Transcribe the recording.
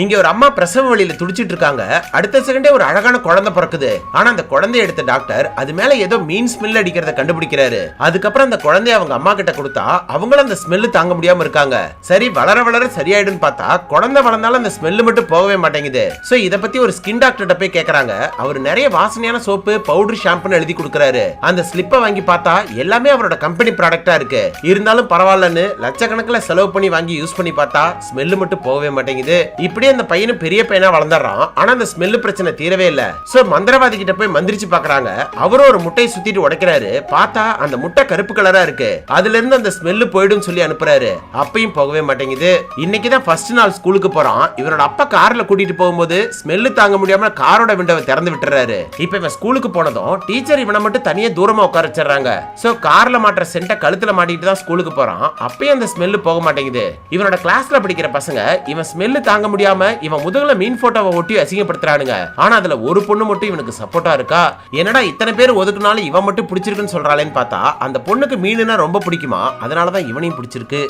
இங்க ஒரு அம்மா பிரசவ வழியில துடிச்சிட்டு இருக்காங்க. அடுத்த செகண்டே ஒரு அழகான குழந்தை பிறக்குது. ஆனா அந்த குழந்தைய எடுத்த டாக்டர் அது மேல ஏதோ மீன் ஸ்மெல் அடிக்கிறத கண்டுபிடிக்கிறாரு. அதுக்கப்புறம் அந்த குழந்தைய அவங்க அம்மா கிட்ட கொடுத்தா அவங்களும் அந்த ஸ்மெல் தாங்க முடியாம இருக்காங்க. சரி வளர வளர சரியாயிடுன்னு பார்த்தா குழந்தை வளர்ந்தாலும் அந்த ஸ்மெல் மட்டும் போகவே மாட்டேங்குது. சோ இத பத்தி ஒரு ஸ்கின் டாக்டர்கிட்ட போய் கேக்குறாங்க. அவர் நிறைய வாசனையான சோப்பு பவுடர் ஷாம்புன்னு எழுதி கொடுக்கறாரு. அந்த ஸ்லிப்பை வாங்கி பார்த்தா எல்லாமே அவரோட கம்பெனி ப்ராடக்ட்டா இருக்கு. இருந்தாலும் பரவாயில்லன்னு லட்சக்கணக்கில் செலவு பண்ணி வாங்கி யூஸ் பண்ணி பார்த்தா ஸ்மெல் மட்டும் போகவே மாட்டேங்குது. இப்படியே அந்த பையனும் பெரிய பையனா வளர்ந்துறான். ஆனா அந்த ஸ்மெல் பிரச்சனை தீரவே இல்ல. சோ மந்திரவாதி கிட்ட போய் மந்திரிச்சு பாக்குறாங்க. அவரும் ஒரு முட்டையை சுத்திட்டு உடைக்கிறாரு. பார்த்தா அந்த முட்டை கருப்பு கலரா இருக்கு. அதுல இருந்து அந்த ஸ்மெல் போய்டும் சொல்லி அனுப்புறாரு. அப்பயும் போகவே மாட்டேங்குது. இன்னைக்கு தான் ஃபர்ஸ்ட் நாள் ஸ்கூலுக்கு போறான். இவரோட அப்பா கார்ல கூட்டிட்டு போகும்போது ஸ்மெல் தாங்க முடியாம காரோட விண்டோவை திறந்து விட்டுறாரு. இப்ப இவன் ஸ்கூலுக்கு போனதும் டீச்சர் இவனை மட்டும் தனியா தூரமா உட்கார வச்சிடறாங்க. சோ கார்ல மாட்டுற சென்ட கழுத்துல மாட்டிட்டு தான் ஸ்கூலுக்கு போறான். அப்பயும் அந்த ஸ்மெல் போக மாட்டேங்குது. இவனோட கிளாஸ்ல படிக்கிற பசங்க இவன் ஸ்மெல் தாங்க முடியாம இவன் முதுகுல மீன் போட்டோவை ஒட்டி அசிங்கப்படுத்துறானுங்க. ஆனா அதுல ஒரு பொண்ணு மட்டும் இவனுக்கு சப்போர்ட்டா இருக்கா. என்னடா இத்தனை பேர் ஒதுக்குனாலும் இவன் மட்டும் பிடிச்சிருக்குன்னு சொல்றாளேன்னு பார்த்தா அந்த பொண்ணுக்கு மீனுனா ரொம்ப பிடிக்குமா, அதனாலதான் இவனையும் பிடிச்சிருக்கு.